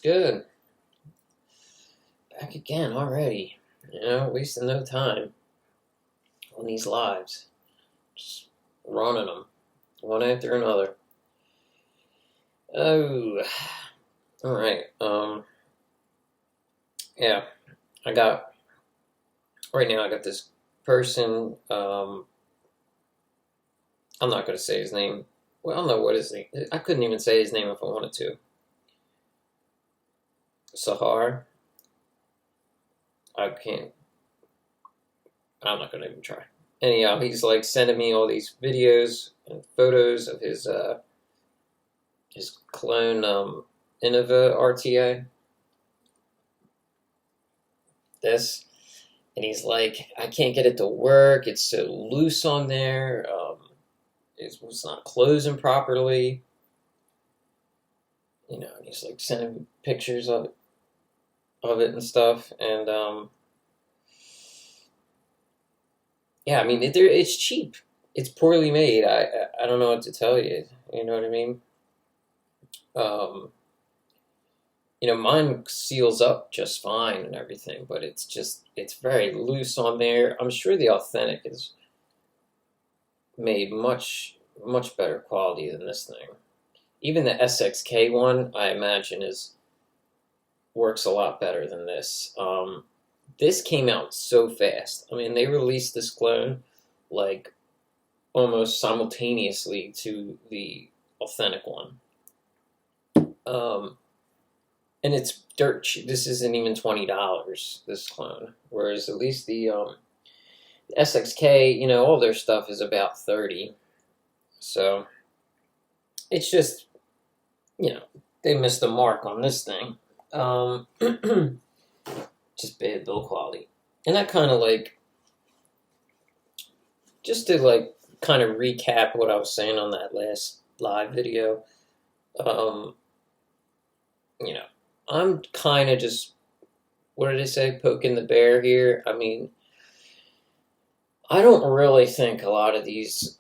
Good. Back again already. Wasting no time on these lives. Just running them one after another. Oh, all right. Yeah, right now I got this person. I'm not gonna say his name. Well, I don't know what his name. I couldn't even say his name if I wanted to. Sahar. I can't. I'm not gonna even try. Anyhow, he's like sending me all these videos and photos of his clone Innova RTA. This, and he's like, I can't get it to work. It's so loose on there. It's not closing properly. And he's like sending me pictures of it and stuff. And yeah, I mean, it's cheap. It's poorly made. I don't know what to tell you. You know what I mean? Mine seals up just fine and everything, but it's very loose on there. I'm sure the authentic is made much, much better quality than this thing. Even the SXK one, I imagine, works a lot better than this. This came out so fast. I mean, they released this clone like almost simultaneously to the authentic one. And it's dirt cheap. This isn't even $20, this clone. Whereas at least the SXK, all their stuff is about $30. So it's just, they missed the mark on this thing. Just bad build quality. And that kind of just to kind of recap what I was saying on that last live video, I'm kind of just, what did I say, poking the bear here. I mean, I don't really think a lot of these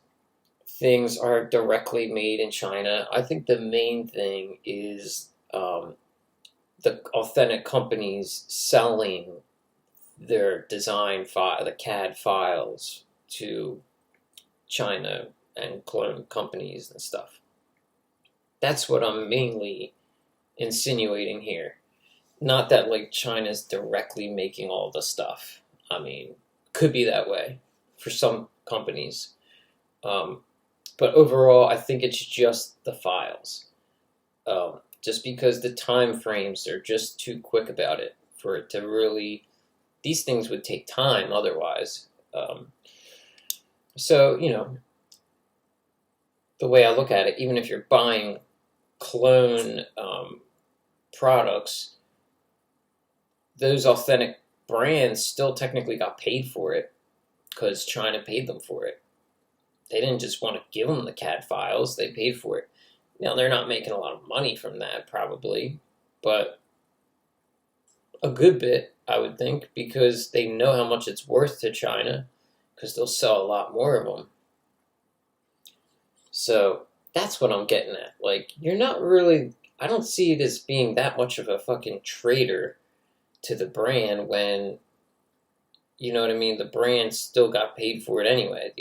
things are directly made in China. I think the main thing is the authentic companies selling their design file, the CAD files, to China and clone companies and stuff. That's what I'm mainly insinuating here. Not that China's directly making all the stuff. I mean, could be that way for some companies. But overall, I think it's just the files. Just because the time frames are just too quick about it for it to really, these things would take time otherwise. So, the way I look at it, even if you're buying clone products, those authentic brands still technically got paid for it because China paid them for it. They didn't just want to give them the CAD files, they paid for it. Now, they're not making a lot of money from that, probably, but a good bit, I would think, because they know how much it's worth to China, because they'll sell a lot more of them. So that's what I'm getting at. You're not really, I don't see it as being that much of a fucking traitor to the brand when, you know what I mean, the brand still got paid for it anyway.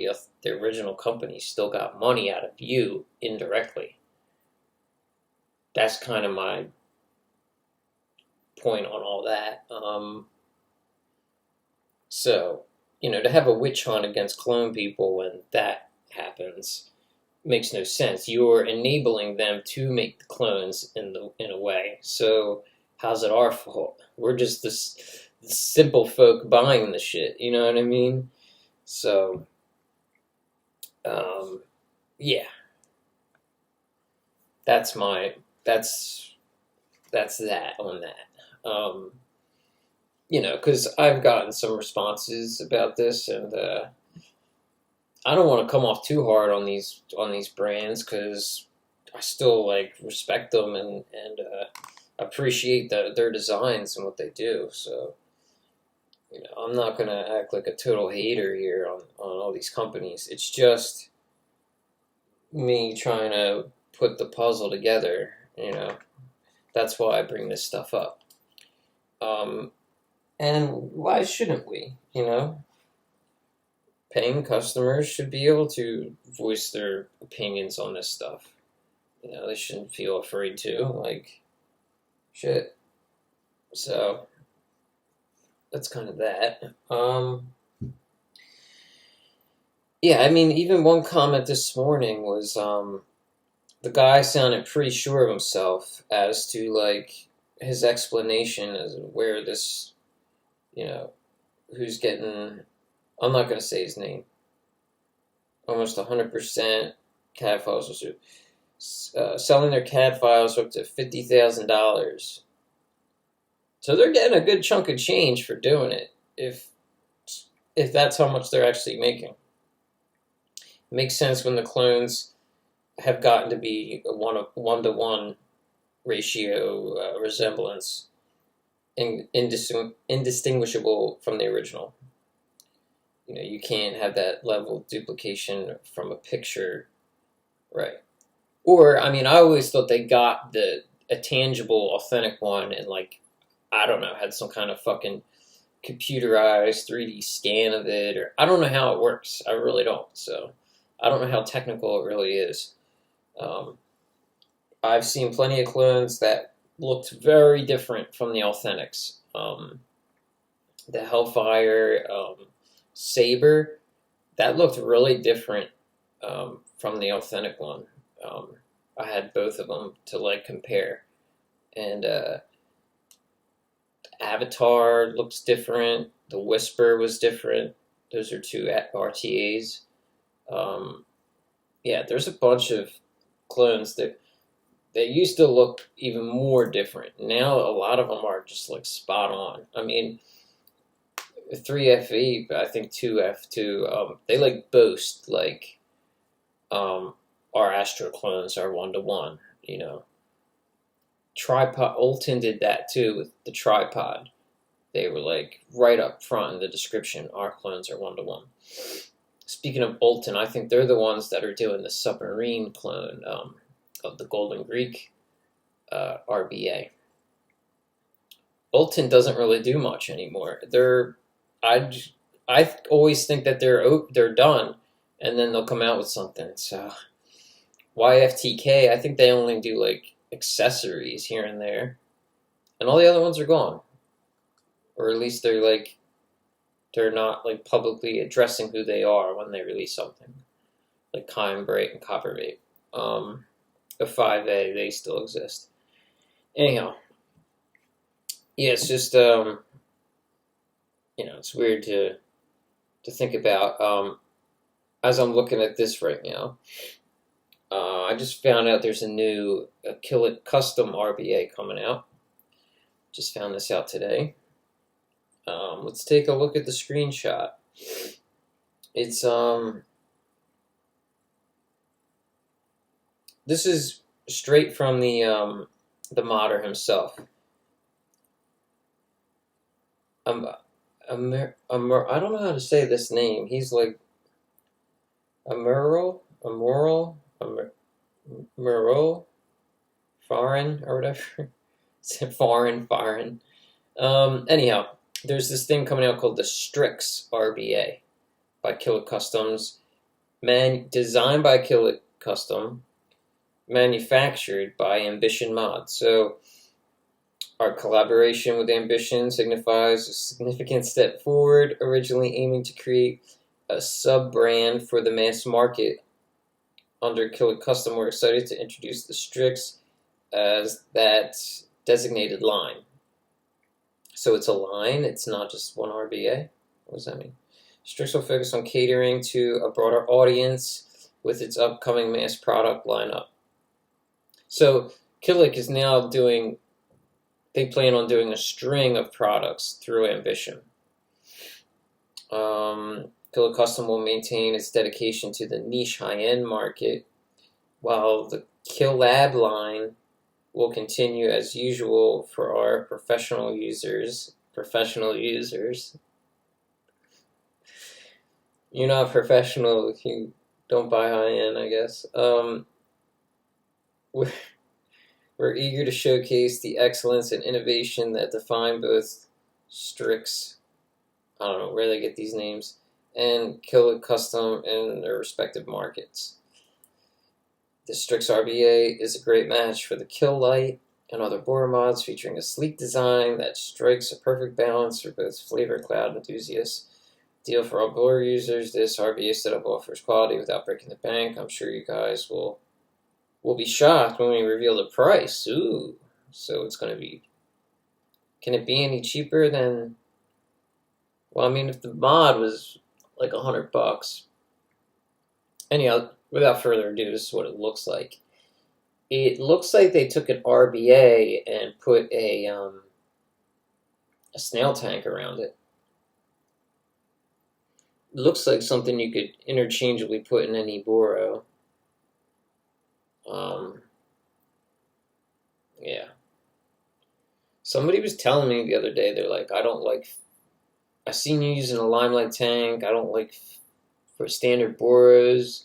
The original company still got money out of you indirectly. That's kind of my point on all that. So, to have a witch hunt against clone people when that happens makes no sense. You're enabling them to make the clones in a way. So how's it our fault? We're just this simple folk buying the shit. You know what I mean? So, yeah. That's that on that. Because I've gotten some responses about this, and I don't want to come off too hard on these brands because I still respect them and appreciate their designs and what they do. So I'm not gonna act like a total hater here on all these companies. It's just me trying to put the puzzle together. That's why I bring this stuff up. And why shouldn't we? Paying customers should be able to voice their opinions on this stuff. They shouldn't feel afraid to. Like, shit. So, that's kind of that. Yeah, I mean, even one comment this morning was the guy sounded pretty sure of himself as to, like, his explanation as where this, who's getting, I'm not going to say his name, almost 100% CAD files, selling their CAD files for up to $50,000. So they're getting a good chunk of change for doing it, if that's how much they're actually making. It makes sense when the clones have gotten to be a 1-to-1 ratio resemblance, indistinguishable from the original. You can't have that level of duplication from a picture, right? Or, I mean, I always thought they got a tangible, authentic one and, like, I don't know, had some kind of fucking computerized 3D scan of it, or I don't know how it works. I really don't. So I don't know how technical it really is. I've seen plenty of clones that looked very different from the authentics. The Hellfire Saber, that looked really different from the authentic one. I had both of them to like compare, and Avatar looks different. The Whisper was different. Those are two RTAs. Yeah, there's a bunch of clones that they used to look even more different. Now a lot of them are just like spot on. I mean, 3FE, but I think 2F2, they like boast like our Astro clones are 1-to-1. Tripod Olton did that too with the tripod. They were like right up front in the description. Our clones are 1-to-1. Speaking of Olton, I think they're the ones that are doing the submarine clone of the Golden Greek RBA. Olton doesn't really do much anymore. I always think that they're done, and then they'll come out with something. So YFTK, I think they only do like accessories here and there, and all the other ones are gone, or at least they're not like publicly addressing who they are when they release something, like Bright and Copperbait. The 5A, they still exist. Anyhow, yeah, it's just it's weird to think about. As I'm looking at this right now, I just found out there's a new Kilic custom RBA coming out. Just found this out today. Let's take a look at the screenshot. It's this is straight from the modder himself. I don't know how to say this name. He's like Amuro, foreign or whatever. Foreign. Anyhow, there's this thing coming out called the Strix RBA by Kilic Customs, designed by Kilic Custom, manufactured by Ambition Mod. So our collaboration with Ambition signifies a significant step forward, originally aiming to create a sub-brand for the mass market. Under Kilic Custom, we're excited to introduce the Strix as that designated line. So it's a line, it's not just one RBA. What does that mean? Strix will focus on catering to a broader audience with its upcoming mass product lineup. So Kilic is now they plan on doing a string of products through Ambition. Kilic Custom will maintain its dedication to the niche high-end market, while the Kilab line will continue as usual for our professional users. You're not professional if you don't buy high-end, I guess. We're eager to showcase the excellence and innovation that define both Strix, I don't know where they get these names, and Kilic Custom in their respective markets. The Strix RBA is a great match for the Kilic and other borer mods, featuring a sleek design that strikes a perfect balance for both flavor cloud enthusiasts. Deal for all borer users. This RBA setup offers quality without breaking the bank. I'm sure you guys will be shocked when we reveal the price. Ooh, so it's going to be. Can it be any cheaper than? Well, I mean, if the mod was like $100. Anyhow, without further ado, this is what it looks like. It looks like they took an RBA and put a snail tank around it. It looks like something you could interchangeably put in any Boro. Yeah. Somebody was telling me the other day, they're like, I seen you using a Limelight tank. I don't like for standard Boros.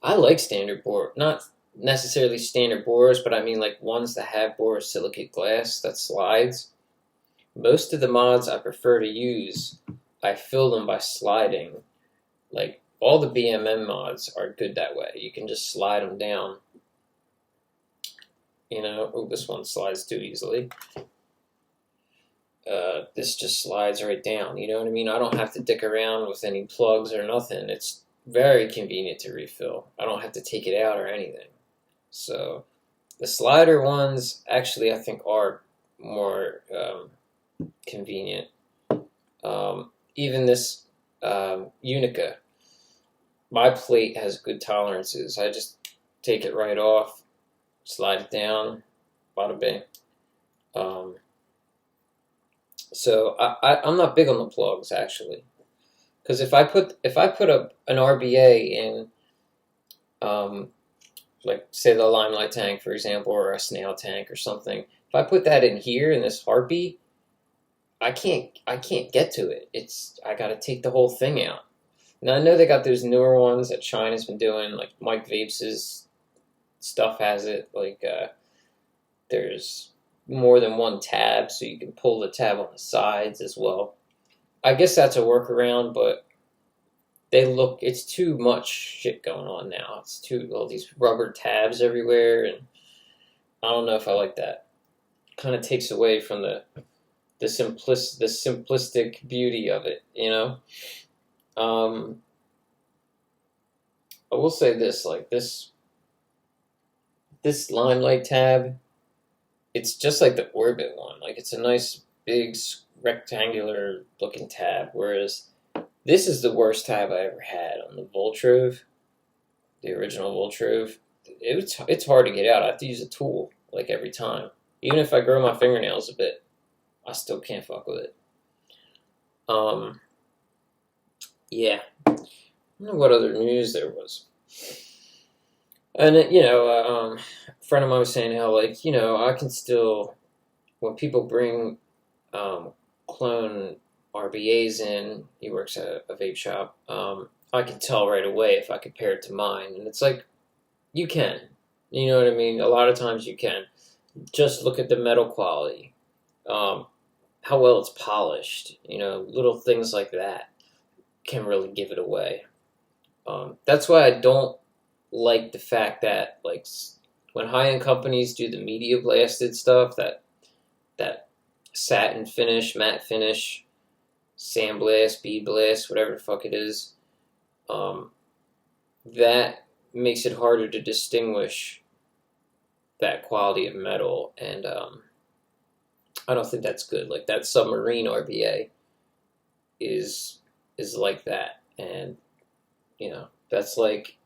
I like standard Boros. Not necessarily standard Boros, but I mean like ones that have borosilicate glass that slides. Most of the mods I prefer to use, I fill them by sliding. Like all the BMM mods are good that way. You can just slide them down. You know, oh, this one slides too easily. This just slides right down. You know what I mean? I don't have to dick around with any plugs or nothing. It's very convenient to refill. I don't have to take it out or anything. So the slider ones actually I think are more convenient. Even this Unica, my plate has good tolerances. I just take it right off, slide it down, bada bing. So I'm not big on the plugs actually, because if I put up an RBA in, like say the Limelight tank for example, or a snail tank or something, if I put that in here in this heartbeat, I can't get to it. I got to take the whole thing out. Now I know they got those newer ones that China's been doing, like Mike Vapes' stuff has it. Like there's more than one tab, so you can pull the tab on the sides as well. I guess that's a workaround, but it's too much shit going on now. It's all these rubber tabs everywhere, and I don't know if I like that. Kind of takes away from the simplistic beauty of it, you know. I will say this, like this Limelight tab, it's just like the Orbit one. Like it's a nice big rectangular looking tab, whereas this is the worst tab I ever had on the Voltrove, the original Voltrove. It's hard to get out. I have to use a tool like every time. Even if I grow my fingernails a bit, I still can't fuck with it. Yeah. I don't know what other news there was. And, you know, a friend of mine was saying how, like, you know, I can still, when people bring clone RBAs in, he works at a vape shop, I can tell right away if I compare it to mine. And it's like, you can. You know what I mean? A lot of times you can. Just look at the metal quality. How well it's polished. You know, little things like that can really give it away. That's why I don't like the fact that, like, when high-end companies do the media blasted stuff, that satin finish, matte finish, sandblast, bead blast, whatever the fuck it is, that makes it harder to distinguish that quality of metal, and I don't think that's good. Like that submarine RBA is like that, and you know, that's like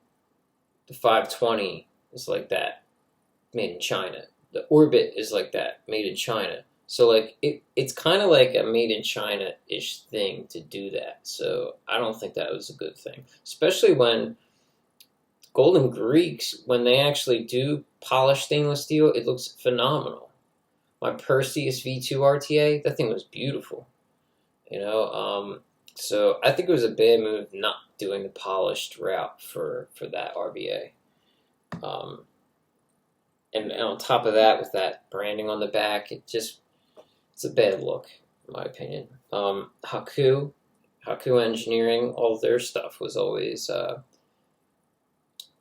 the 520 is like that, made in China. The Orbit is like that, made in China. So like it's kind of like a made in China-ish thing to do that. So I don't think that was a good thing, especially when Golden Greeks, when they actually do polish stainless steel, it looks phenomenal. My Perseus V2 RTA, that thing was beautiful. You know, so I think it was a bad move not doing the polished route for that RBA. and on top of that, with that branding on the back, it's a bad look, in my opinion. Haku Engineering, all their stuff was always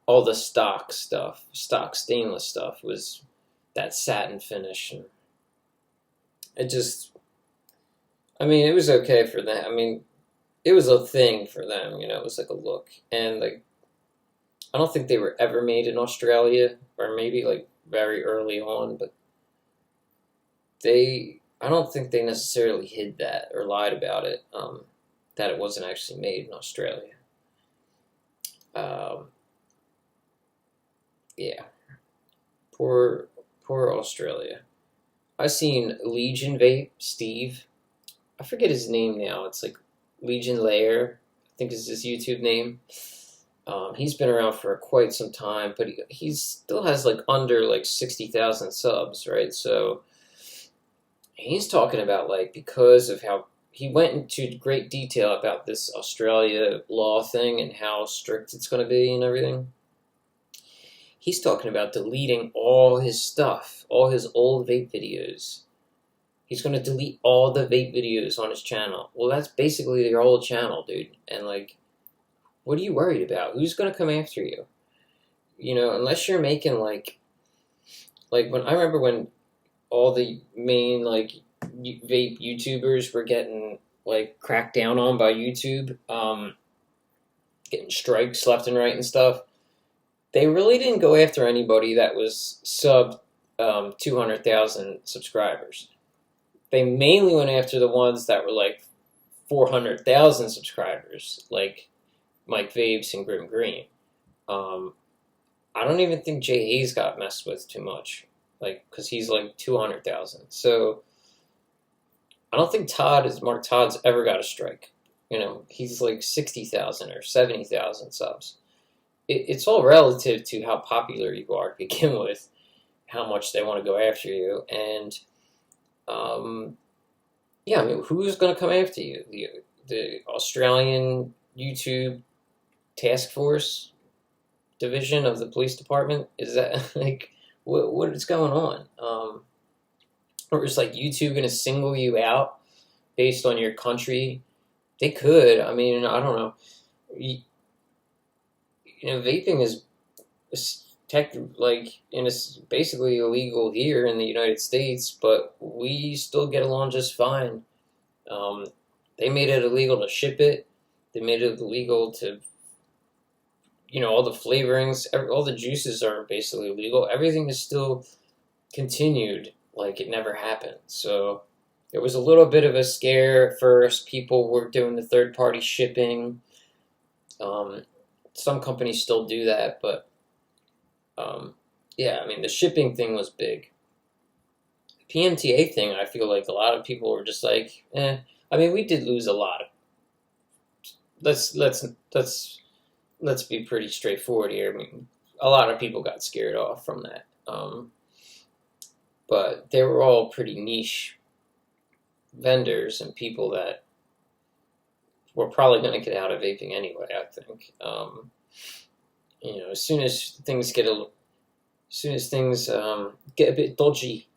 all the stock stuff, stock stainless stuff was that satin finish, and it just, I mean, it was okay for them. I mean, it was a thing for them, it was like a look, and like I don't think they were ever made in Australia, or maybe like very early on, but I don't think they necessarily hid that or lied about it, that it wasn't actually made in Australia. Um, yeah, poor Australia. I seen Legion Vape, Steve. I forget his name now. It's like Legion Lair, I think is his YouTube name. He's been around for quite some time, but he still has like under like 60,000 subs, right? So he's talking about like, because of how he went into great detail about this Australia law thing and how strict it's going to be and everything. He's talking about deleting all his stuff, all his old vape videos. He's going to delete all the vape videos on his channel. Well, that's basically your whole channel, dude. And like, what are you worried about? Who's going to come after you? Unless you're making like when I remember when all the main like vape YouTubers were getting like cracked down on by YouTube, getting strikes left and right and stuff. They really didn't go after anybody that was sub 200,000 subscribers. They mainly went after the ones that were like 400,000 subscribers, like Mike Vapes and Grim Green. I don't even think Jay Hayes got messed with too much, like, because he's like 200,000. So I don't think Mark Todd's ever got a strike. He's like 60,000 or 70,000 subs. It's all relative to how popular you are to begin with, how much they want to go after you, and yeah, I mean, who's going to come after you? The Australian YouTube task force division of the police department? Is that like what is going on? Or is like YouTube going to single you out based on your country? They could. I mean, I don't know. Vaping is basically illegal here in the United States, but we still get along just fine. They made it illegal to ship it. They made it illegal to, all the flavorings, all the juices are basically illegal. Everything is still continued like it never happened. So there was a little bit of a scare at first. People were doing the third-party shipping. Some companies still do that, but yeah, I mean, the shipping thing was big. The PMTA thing, I feel like a lot of people were just like, eh. I mean, we did lose a lot. Let's be pretty straightforward here. I mean, a lot of people got scared off from that. But they were all pretty niche vendors and people that were probably going to get out of vaping anyway, I think. As soon as things get a bit dodgy,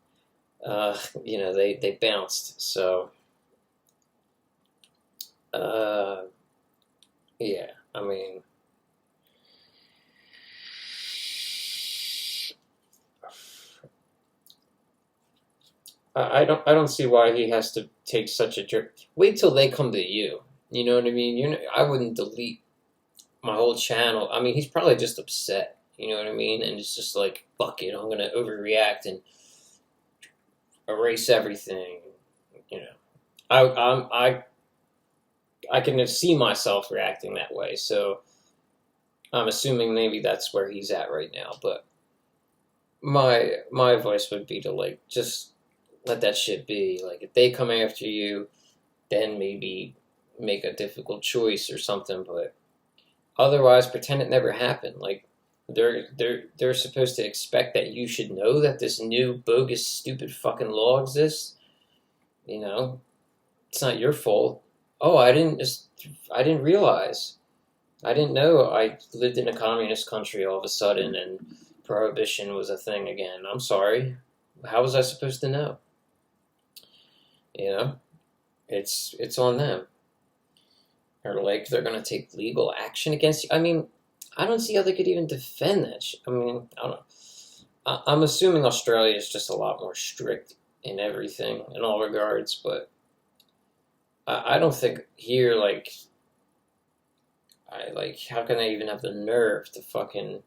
they bounced. So, yeah, I mean, I don't see why he has to take such a jerk. Wait till they come to you. You know what I mean? I wouldn't delete my whole channel. I mean, he's probably just upset. You know what I mean? And it's just like, fuck it, I'm gonna overreact and erase everything. I can see myself reacting that way. So I'm assuming maybe that's where he's at right now. But my advice would be to like just let that shit be. Like, if they come after you, then maybe make a difficult choice or something. But otherwise, pretend it never happened. Like, they're supposed to expect that you should know that this new bogus stupid fucking law exists. It's not your fault. Oh, I didn't realize. I didn't know I lived in a communist country all of a sudden, and prohibition was a thing again. I'm sorry. How was I supposed to know? You know, it's on them. Or like they're gonna take legal action against you. I mean, I don't see how they could even defend that. I mean, I don't know. I'm assuming Australia is just a lot more strict in everything, in all regards, but I don't think here, like, how can they even have the nerve to fucking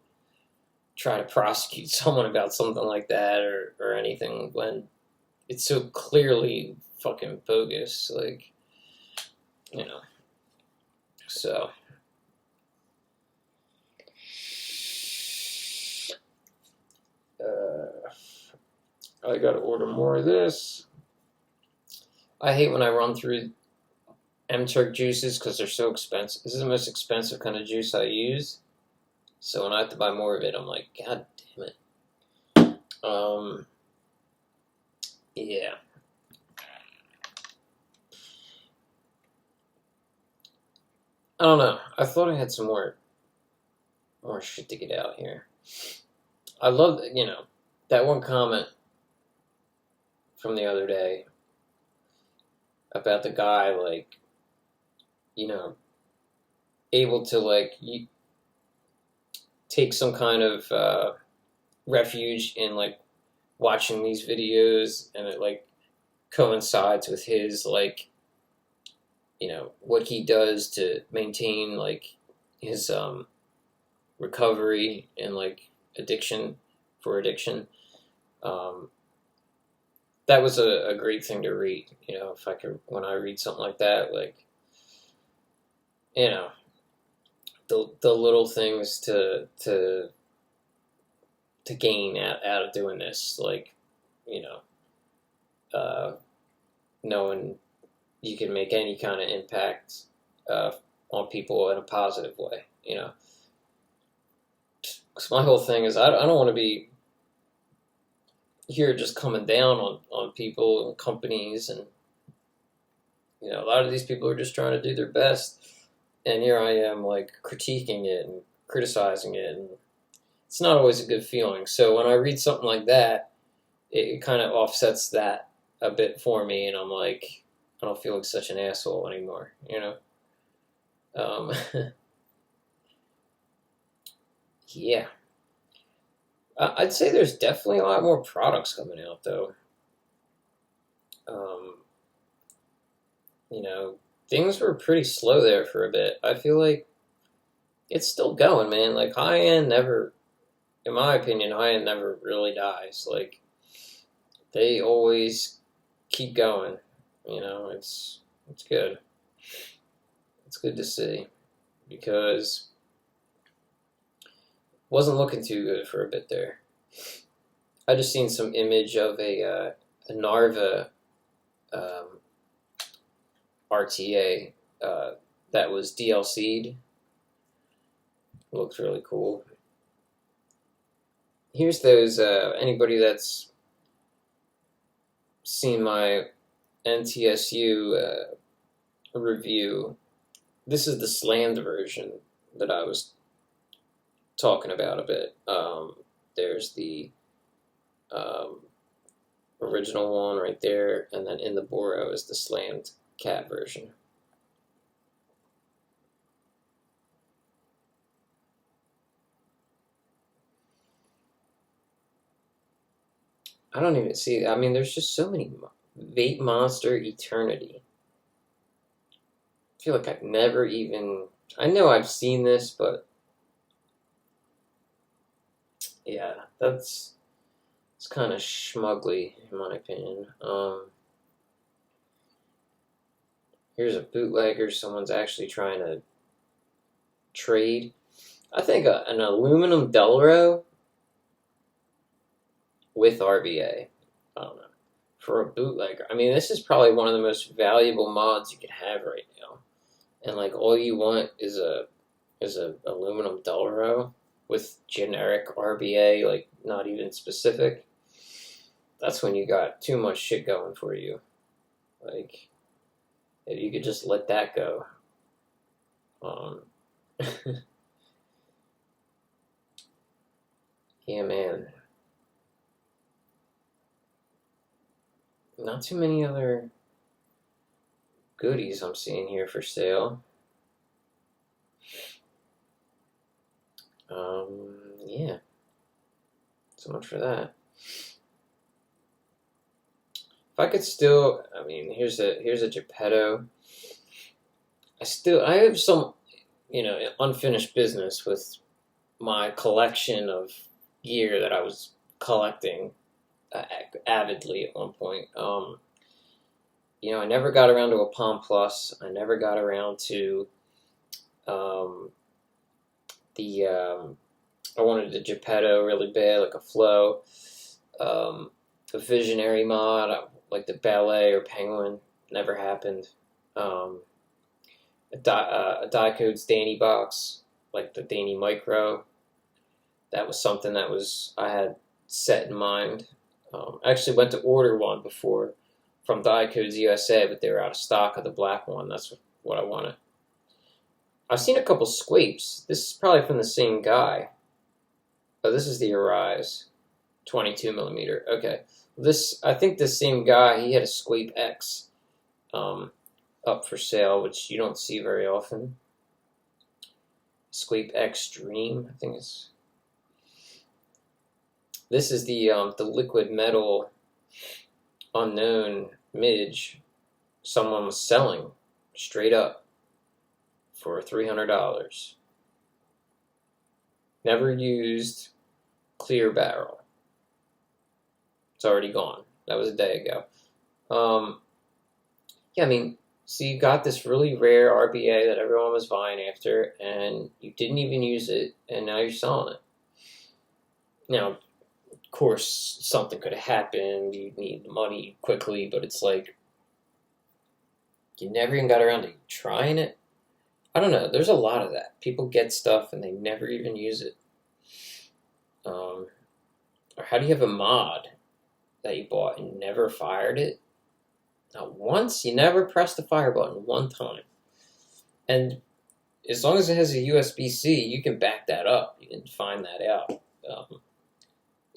try to prosecute someone about something like that or anything when it's so clearly fucking bogus, like, you know. So, I gotta order more of this. I hate when I run through M-Turk juices because they're so expensive. This is the most expensive kind of juice I use. So when I have to buy more of it, I'm like, God damn it. Yeah. I don't know. I thought I had some more shit to get out here. I love, that one comment from the other day about the guy, like, able to, like, take some kind of refuge in, like, watching these videos, and it, like, coincides with his, like, what he does to maintain, like, his recovery and, like, addiction. That was a great thing to read. If I could, when I read something like that, like, the little things to gain out of doing this, like, knowing you can make any kind of impact on people in a positive way, Because my whole thing is I don't want to be here just coming down on people and companies, and a lot of these people are just trying to do their best, and here I am, like, critiquing it and criticizing it, and it's not always a good feeling. So when I read something like that, it kind of offsets that a bit for me, and I'm like, I don't feel like such an asshole anymore, Yeah. I'd say there's definitely a lot more products coming out, though. Um, Things were pretty slow there for a bit. I feel like it's still going, man. Like, high-end never, in my opinion, high-end never really dies. Like, they always keep going. It's good. It's good to see, because wasn't looking too good for a bit there. I just seen some image of a Narva RTA that was DLC'd. Looks really cool. Here's those, anybody that's seen my NTSU review. This is the slammed version that I was talking about a bit. There's the original one right there, and then in the Boro is the slammed CAD version. I don't even see. I mean, there's just so many. Vape Monster Eternity. I feel like I've never even. I know I've seen this, but yeah, it's kind of schmugly in my opinion. Here's a bootlegger. Someone's actually trying to trade. I think an aluminum Delro with RVA. I don't know. For a bootlegger. I mean, this is probably one of the most valuable mods you can have right now. And, like, all you want is a aluminum Delro with generic RBA, like, not even specific. That's when you got too much shit going for you. Like, if you could just let that go. Yeah, man. Not too many other goodies I'm seeing here for sale. Yeah. So much for that. If I could still, I mean, here's a Geppetto. I have some, unfinished business with my collection of gear that I was collecting avidly at one point. I never got around to a Palm Plus. I never got around to um, the. I wanted a Geppetto really bad, like a Flow, a Visionary mod, like the Ballet or Penguin. Never happened. Um, a Diecode's Danny box, like the Danny Micro. That was something that I had set in mind. I actually went to order one before from Diecode's USA, but they were out of stock of the black one. That's what I wanted. I've seen a couple Squapes. This is probably from the same guy. Oh, this is the Arise, 22 millimeter. Okay, I think the same guy. He had a Squape X up for sale, which you don't see very often. Squape X Dream, I think it's. This is the liquid metal unknown midge someone was selling straight up for $300. Never used, clear barrel. It's already gone. That was a day ago. Yeah, I mean, so you got this really rare RBA that everyone was vying after, and you didn't even use it, and now you're selling it. Now, of course, something could have happened. You need the money quickly, but it's like you never even got around to trying it. I don't know. There's a lot of that. People get stuff and they never even use it. Or how do you have a mod that you bought and never fired it? Not once. You never pressed the fire button one time. And as long as it has a USB-C, you can back that up. You can find that out.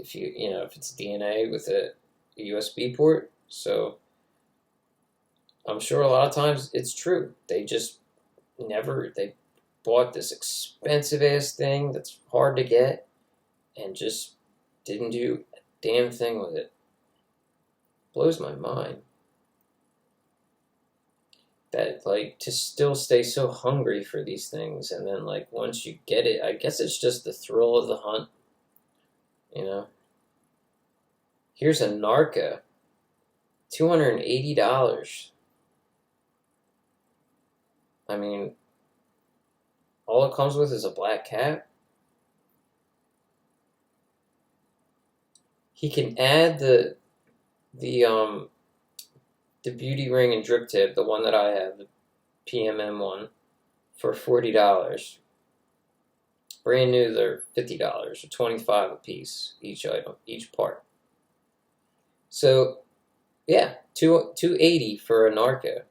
If if it's DNA with a USB port. So I'm sure a lot of times it's true. They bought this expensive ass thing that's hard to get and just didn't do a damn thing with it. Blows my mind. That to still stay so hungry for these things, and then once you get it, I guess it's just the thrill of the hunt. Here's a Narca, $280. I mean, all it comes with is a black cap. He can add the beauty ring and drip tip, the one that I have, the PMM one, for $40. Brand new, they're $50 or $25 a piece, each item, each part. So, yeah, $280 for a Narca.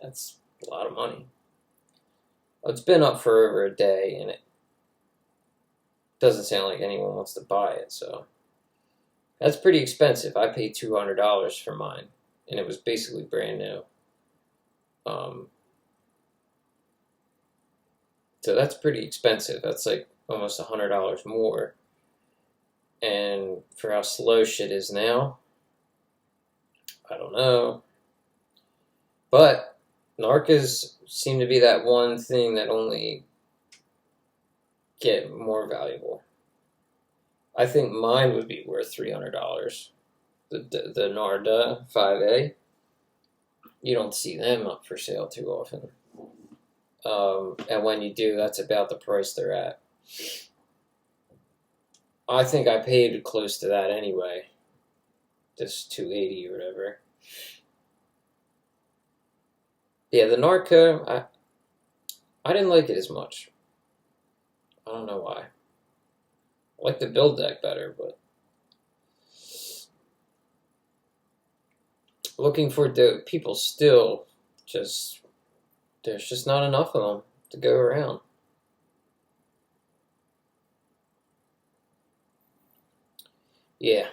That's a lot of money. Well, it's been up for over a day, and it doesn't sound like anyone wants to buy it. So, that's pretty expensive. I paid $200 for mine, and it was basically brand new. So that's pretty expensive. That's almost $100 more. And for how slow shit is now, I don't know. But Narcas seem to be that one thing that only get more valuable. I think mine would be worth $300. The Narda 5A. You don't see them up for sale too often. And when you do, that's about the price they're at. I think I paid close to that anyway. Just $280 or whatever. Yeah, the Narca, I didn't like it as much. I don't know why. I like the build deck better, but looking for people still there's just not enough of them to go around. Yeah.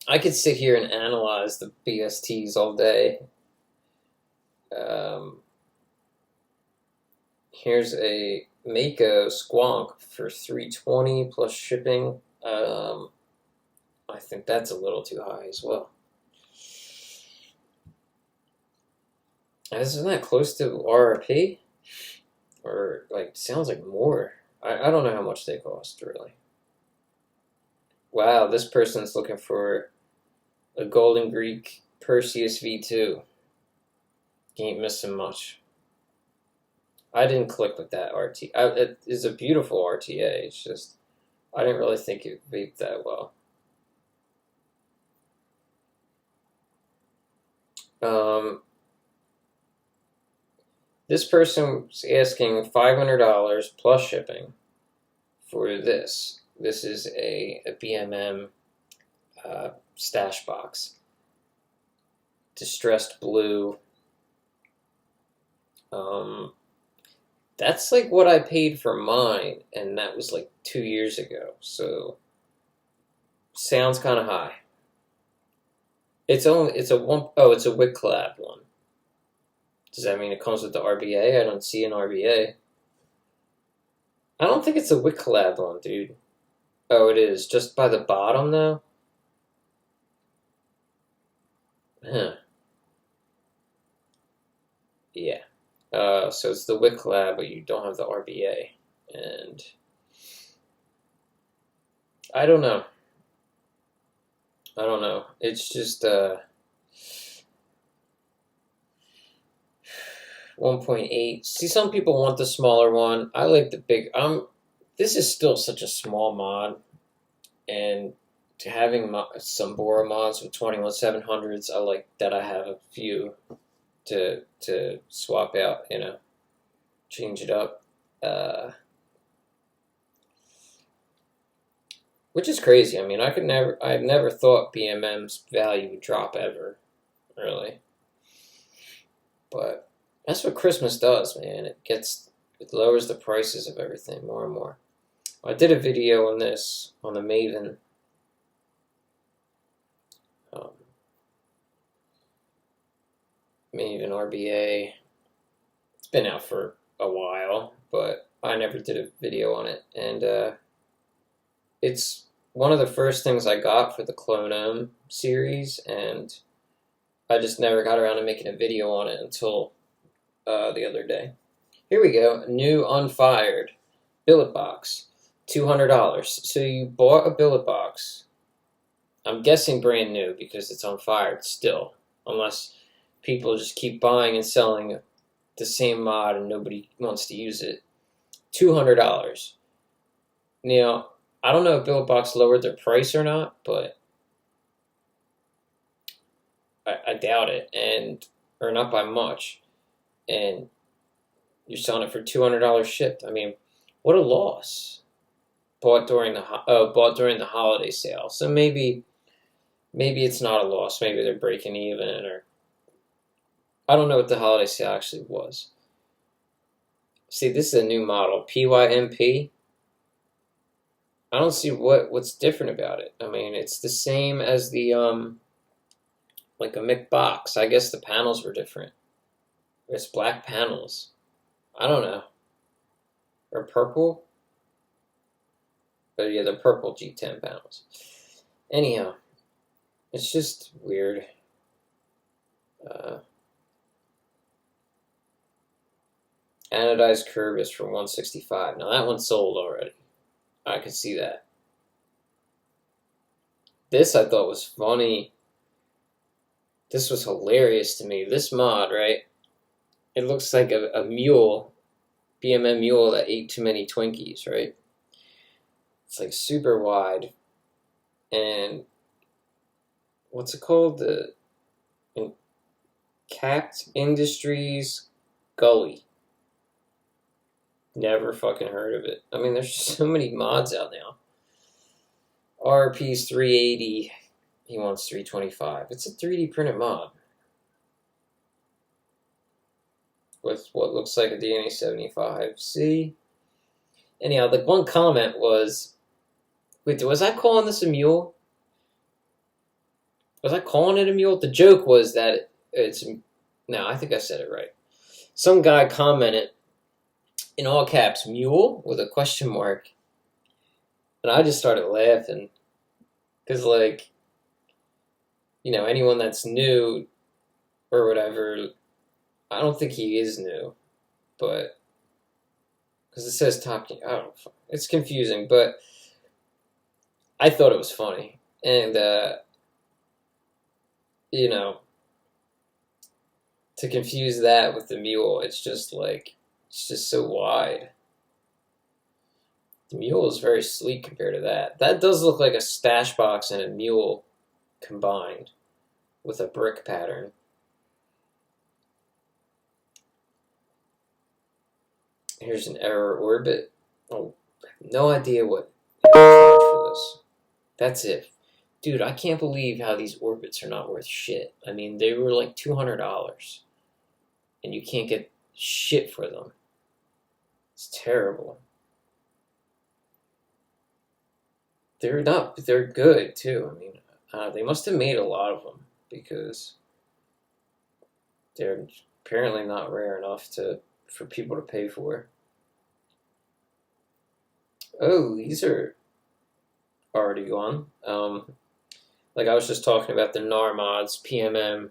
I could sit here and analyze the BSTs all day. Here's a Mako Squonk for $320 plus shipping. I think that's a little too high as well. Isn't that close to RRP? Or, like, sounds like more. I don't know how much they cost, really. Wow, this person's looking for a Golden Greek Perseus V2. You ain't missing much. I didn't click with that RT. It is a beautiful RTA. It's just, I didn't really think it vaped that well. This person was asking $500 plus shipping for this. This is a BMM stash box. Distressed blue. That's like what I paid for mine, and that was like 2 years ago. So sounds kind of high. It's a WIC collab one. Does that mean it comes with the RBA? I don't see an RBA. I don't think it's a WIC collab one, dude. Oh, it is. Just by the bottom, though? Huh. Yeah. So it's the WIC collab, but you don't have the RBA. And I don't know. It's just 1.8. See, some people want the smaller one. I like the big. This is still such a small mod, and to having some Bora mods with 21700s, I like that I have a few to swap out. Change it up. Which is crazy. I mean, I've never thought BMM's value would drop ever, really. But that's what Christmas does, man. It lowers the prices of everything more and more. I did a video on this, on the Maven. Maven RBA. It's been out for a while, but I never did a video on it. And it's one of the first things I got for the Clone series, and I just never got around to making a video on it until the other day. Here we go, new unfired billet box, $200. So you bought a billet box. I'm guessing brand new because it's unfired still, unless people just keep buying and selling the same mod and nobody wants to use it. $200. Now, I don't know if billet box lowered their price or not, but I doubt it, or not by much. And you're selling it for $200 shipped. I mean, what a loss. Bought during the holiday sale. So maybe it's not a loss. Maybe they're breaking even, or I don't know what the holiday sale actually was. See, this is a new model, PYMP. I don't see what's different about it. I mean, it's the same as the like a Mic box. I guess the panels were different. It's black panels. I don't know. Or purple? But yeah, the purple G10 panels. Anyhow, it's just weird. Anodized curve is for 165. Now that one's sold already. I could see that. This I thought was funny. This was hilarious to me. This mod, right? It looks like a mule, BMM mule that ate too many Twinkies, right? It's like super wide. And what's it called? The Cact Industries Gully. Never fucking heard of it. I mean, there's so many mods out now. RP's 380. He wants 325. It's a 3D printed mod. With what looks like a DNA 75C. Anyhow, the one comment was, Wait, was I calling this a mule? Was I calling it a mule? The joke was that it's... No, I think I said it right. Some guy commented in all caps, mule, with a question mark. And I just started laughing. Because, like, anyone that's new or whatever, I don't think he is new. But, because it says top, I don't know. It's confusing, but I thought it was funny. And, to confuse that with the mule, it's just so wide. The mule is very sleek compared to that. That does look like a stash box and a mule combined with a brick pattern. Here's an error orbit. Oh, I have no idea what they charge for this. That's it. Dude, I can't believe how these orbits are not worth shit. I mean, they were like $200. And you can't get shit for them. It's terrible. They're good too. I mean, they must have made a lot of them because they're apparently not rare enough for people to pay for. Oh, these are already gone. Like I was just talking about the NAR mods, PMM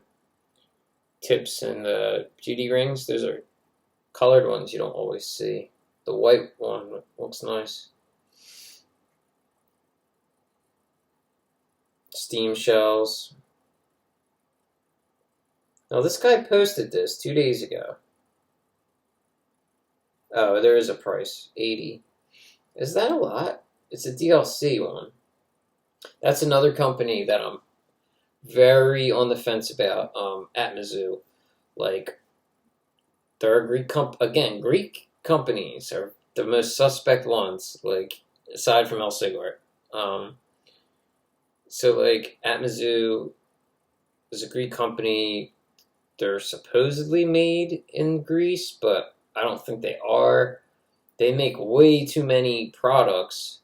tips, and the GD rings. Those are colored ones you don't always see. The white one looks nice. Steam shells. Now this guy posted this 2 days ago. Oh, there is a price, $80. Is that a lot? It's a DLC one. That's another company that I'm very on the fence about. At Mizzou, like they're a Greek Greek companies are the most suspect ones. Like aside from El Sigor. So like at Mizzou is a Greek company. They're supposedly made in Greece, but I don't think they are. They make way too many products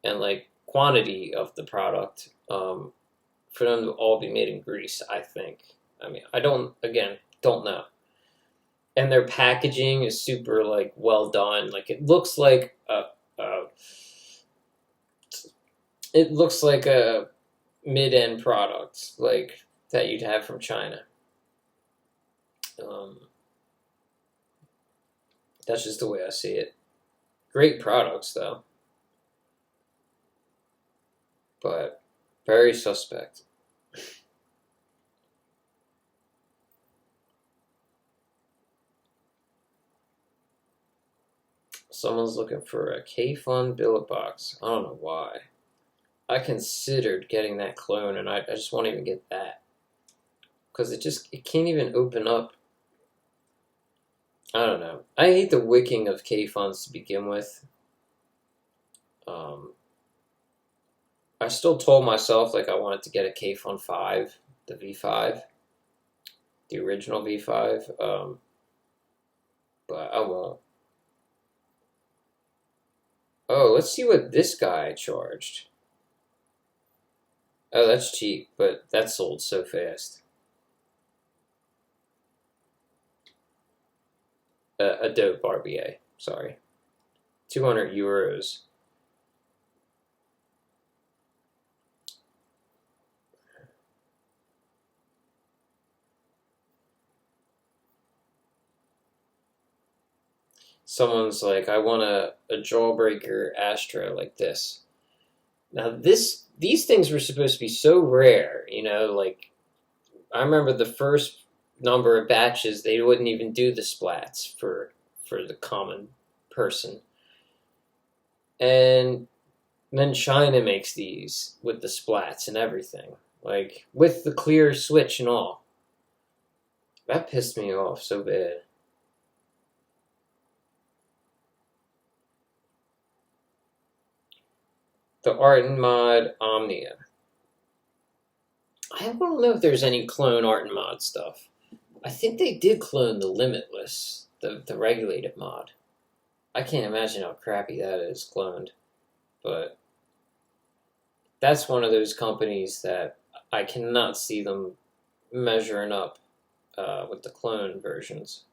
and like quantity of the product for them to all be made in Greece, I think. I mean, I don't know. And their packaging is super like well done. Like it looks like a mid-end product like that you'd have from China. That's just the way I see it. Great products, though. But very suspect. Someone's looking for a K-Fun billet box. I don't know why. I considered getting that clone, and I just won't even get that. Because it can't even open up. I don't know. I hate the wicking of K-Funs to begin with. I still told myself like I wanted to get a K-Fun 5, the V5, the original V5, but I won't. Oh, let's see what this guy charged. Oh, that's cheap, but that sold so fast. Adobe RBA, sorry. 200 euros. Someone's like, I want a Jawbreaker Astra like this. Now these things were supposed to be so rare, like I remember the first number of batches they wouldn't even do the splats for the common person. And then China makes these with the splats and everything. Like with the clear switch and all. That pissed me off so bad. The Art and Mod Omnia. I don't know if there's any clone Art and Mod stuff. I think they did clone the Limitless, the regulated mod. I can't imagine how crappy that is cloned. But that's one of those companies that I cannot see them measuring up with the clone versions.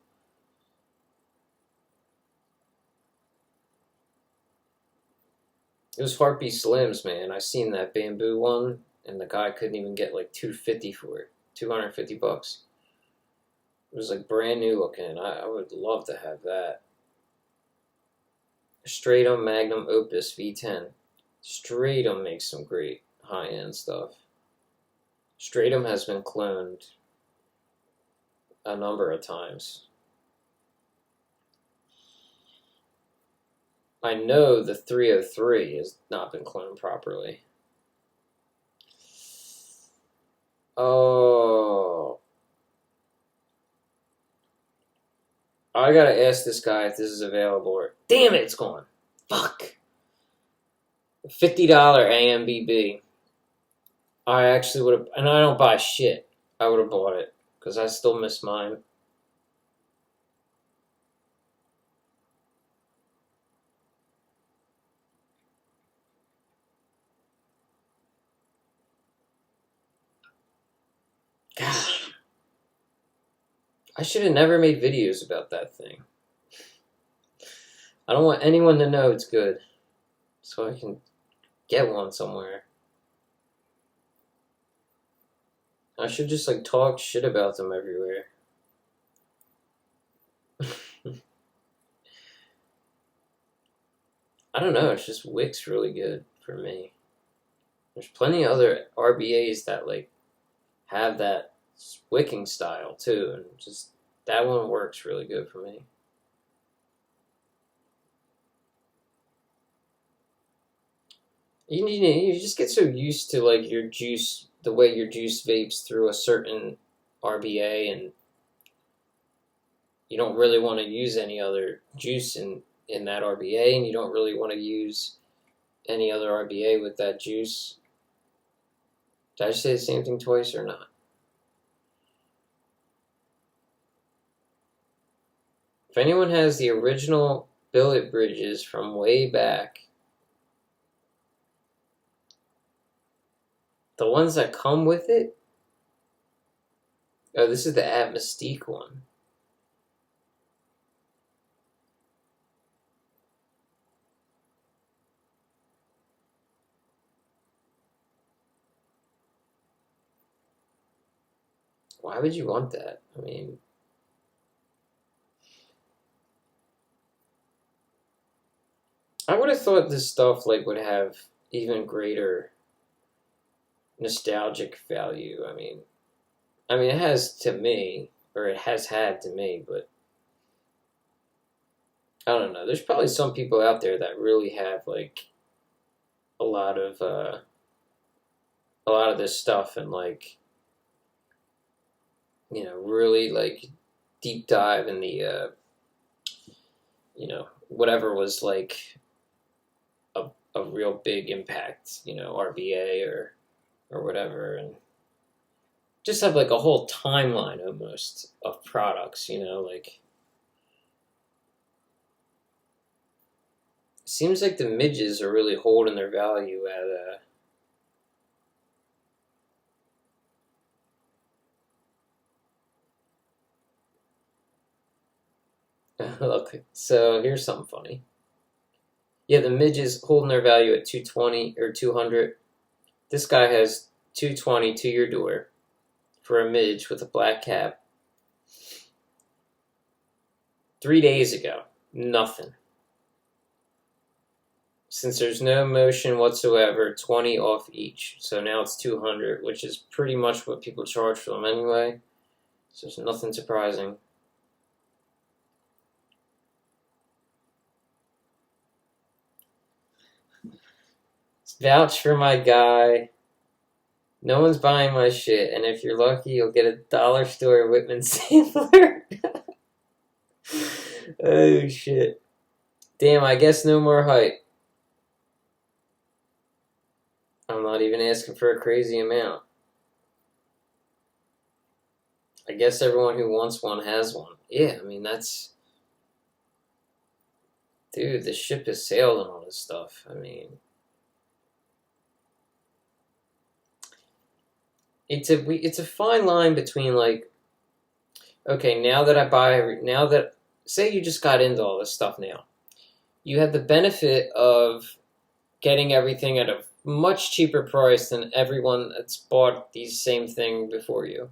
It was Harpy Slims, man. I seen that bamboo one, and the guy couldn't even get like $250 for it. $250. It was like brand new looking. I would love to have that. Stratum Magnum Opus V10. Stratum makes some great high-end stuff. Stratum has been cloned a number of times. I know the 303 has not been cloned properly. Oh. I gotta ask this guy if this is available. Or, damn it, it's gone. Fuck. $50 AMBB. I actually would have, and I don't buy shit. I would have bought it because I still miss mine. God. I should have never made videos about that thing. I don't want anyone to know it's good, so I can get one somewhere. I should just like talk shit about them everywhere. I don't know, it's just Wicks really good for me. There's plenty of other RBAs that like have that wicking style too, and just that one works really good for me. You just get so used to like your juice, the way your juice vapes through a certain RBA, and you don't really want to use any other juice in that RBA, and you don't really want to use any other RBA with that juice. Did I say the same thing twice or not? If anyone has the original billet bridges from way back, the ones that come with it. Oh, this is the At Mystique one. Why would you want that? I mean, I would have thought this stuff like would have even greater nostalgic value. I mean, it has to me, or it has had to me, but I don't know. There's probably some people out there that really have like a lot of this stuff, and like, you know, really like deep dive in the you know, whatever was like a real big impact, you know, RBA or whatever, and just have like a whole timeline almost of products, you know, like it seems like the midges are really holding their value at look, so here's something funny. Yeah, the midges holding their value at 220 or 200. This guy has 220 to your door for a midge with a black cap. 3 days ago, nothing. Since there's no motion whatsoever, 20 off each. So now it's 200, which is pretty much what people charge for them anyway. So there's nothing surprising. Vouch for my guy. No one's buying my shit, and if you're lucky, you'll get a dollar store Whitman sampler. Oh, shit. Damn, I guess no more hype. I'm not even asking for a crazy amount. I guess everyone who wants one has one. Yeah, I mean, that's... Dude, the ship has sailed on all this stuff. I mean... it's a fine line between like, okay, now that say you just got into all this stuff now, you have the benefit of getting everything at a much cheaper price than everyone that's bought these same thing before you.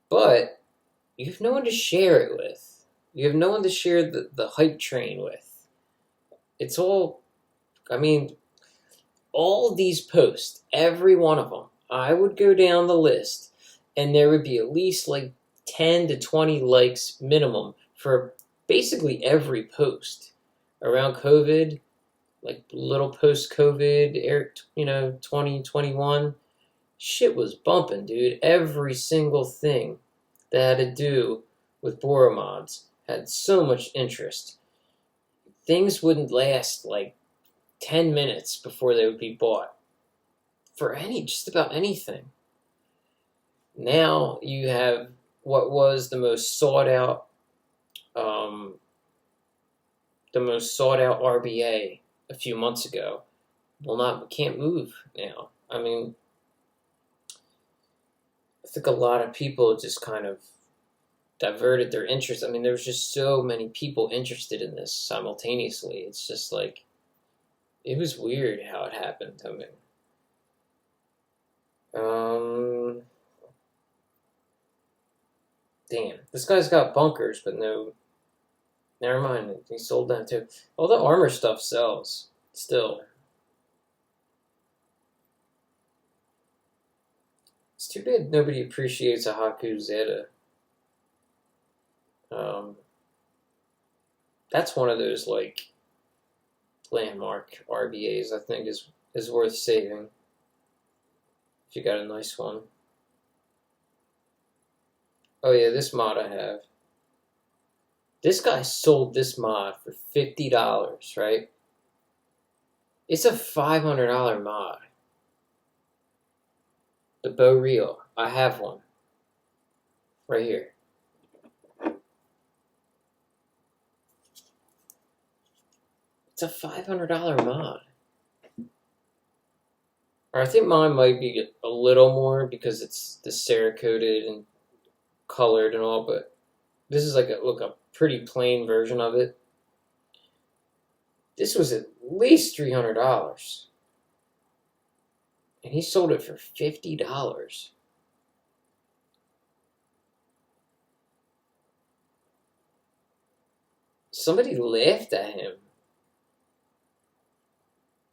But you have no one to share it with. You have no one to share the hype train with. It's all, I mean, all these posts, every one of them, I would go down the list and there would be at least like 10 to 20 likes minimum for basically every post around COVID, like little post-COVID, 2021. Shit was bumping, dude. Every single thing that had to do with Boromods had so much interest. Things wouldn't last like 10 minutes before they would be bought for just about anything. Now you have what was the most sought out RBA a few months ago. Can't move now. I mean, I think a lot of people just kind of diverted their interest. I mean, there was just so many people interested in this simultaneously. It's just like, it was weird how it happened. I mean, damn, this guy's got bunkers, but no, never mind. He sold that too. All the armor stuff sells still. It's too bad nobody appreciates a Haku Zeta. That's one of those like landmark RBAs I think is worth saving if you got a nice one. Oh yeah, this mod I have. This guy sold this mod for $50, right? It's a $500 mod. The Bow Reel. I have one. Right here. It's a $500 mod. Or I think mine might be a little more because it's the Cerakoted and colored and all, but this is like a pretty plain version of it. This was at least $300. And he sold it for $50. Somebody laughed at him.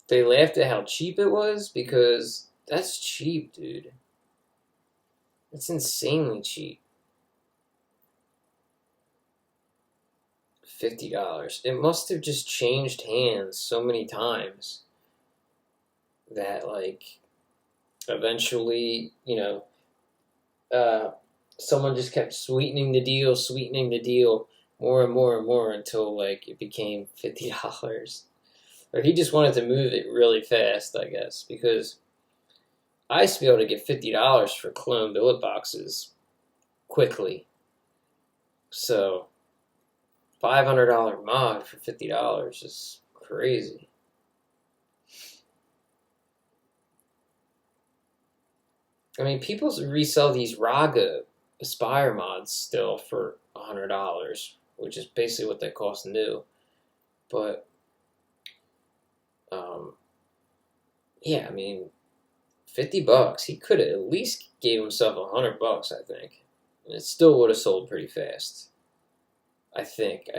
They laughed at how cheap it was because that's cheap, dude. It's insanely cheap. $50. It must have just changed hands so many times that, like, eventually, someone just kept sweetening the deal more and more and more until, like, it became $50. Or he just wanted to move it really fast, I guess, because I used to be able to get $50 for clone billet boxes quickly. So, $500 mod for $50 is crazy. I mean, people resell these Raga Aspire mods still for $100, which is basically what they cost new. But, yeah, I mean, $50. He could have at least gave himself $100, I think, and it still would have sold pretty fast. I think.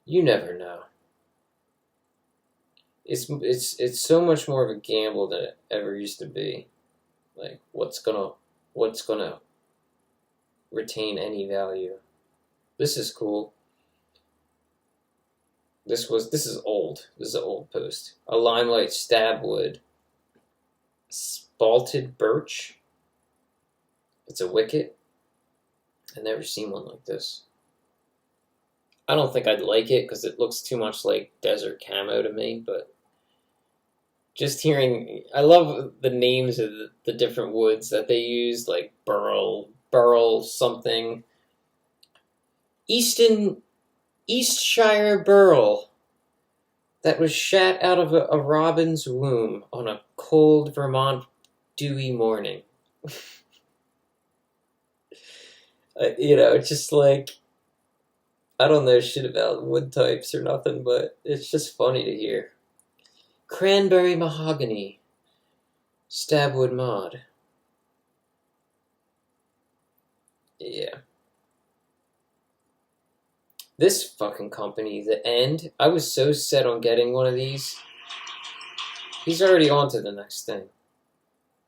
You never know. It's so much more of a gamble than it ever used to be. Like, what's gonna retain any value? This is cool. This is old. This is an old post. A limelight stabwood. Spalted birch. It's a wicket. I've never seen one like this. I don't think I'd like it because it looks too much like desert camo to me, but just hearing, I love the names of the different woods that they use, like burl something. Eastshire burl that was shat out of a robin's womb on a cold Vermont dewy morning. It's just like, I don't know shit about wood types or nothing, but it's just funny to hear. Cranberry mahogany, stabwood mod. Yeah. This fucking company, The End, I was so set on getting one of these. He's already on to the next thing.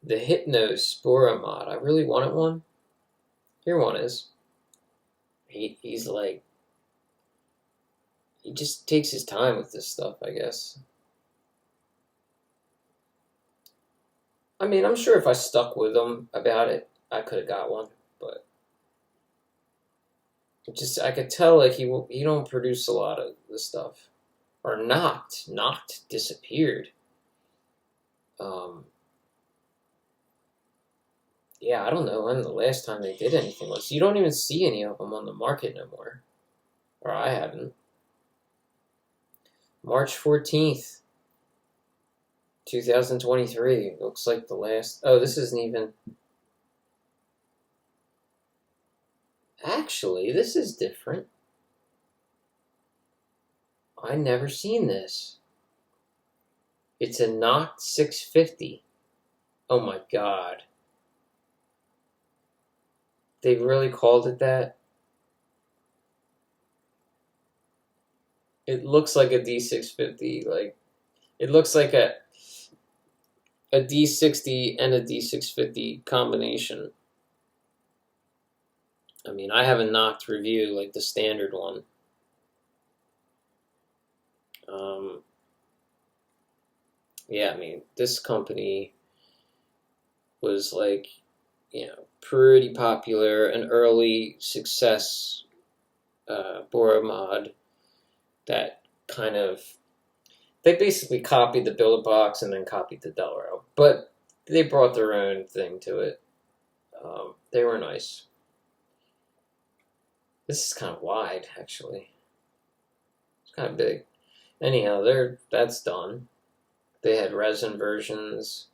The Hypnospora mod. I really wanted one. Here one is. He's like, he just takes his time with this stuff, I guess. I mean, I'm sure if I stuck with him about it, I could have got one, but I could tell like he don't produce a lot of the stuff, or knocked disappeared. Yeah, I don't know when the last time they did anything was. You don't even see any of them on the market no more, or I haven't. March 14th, 2023. Looks like the last. Oh, this isn't even. Actually, this is different. I never seen this. It's a knocked 650. Oh my god. They really called it that? It looks like a D650. Like, it looks like a D60 and a D650 combination. I mean, I have a knocked review, like the standard one. Yeah, I mean, this company was like, pretty popular, an early success Bora mod that kind of, they basically copied the Build a Box and then copied the Delro, but they brought their own thing to it. They were nice. This is kind of wide, actually. It's kind of big. Anyhow, that's done. They had resin versions.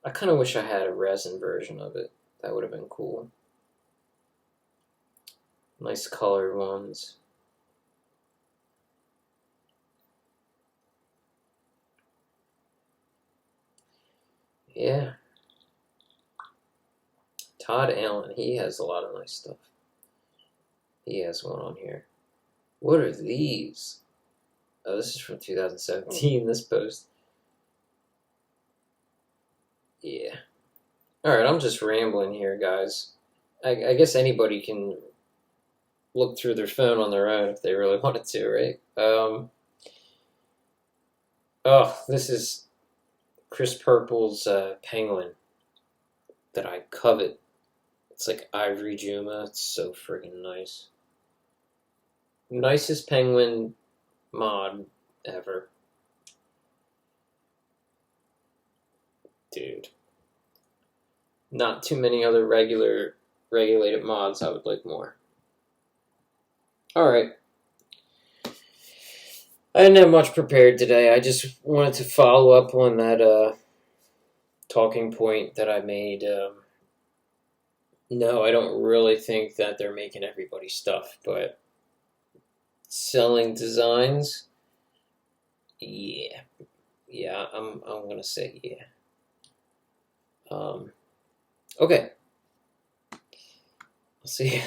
I kind of wish I had a resin version of it. That would have been cool. Nice colored ones. Yeah. Todd Allen, he has a lot of nice stuff. He has one on here. What are these? Oh, this is from 2017, this post. Yeah. Alright, I'm just rambling here, guys. I guess anybody can look through their phone on their own if they really wanted to, right? This is Chris Purple's penguin that I covet. It's like ivory Juma. It's so friggin' nice. Nicest penguin mod ever. Dude. Not too many other regulated mods I would like more. Alright. I didn't have much prepared today. I just wanted to follow up on that talking point that I made. No, I don't really think that they're making everybody's stuff, but selling designs, yeah. Yeah, I'm gonna say yeah. Okay. I'll see you.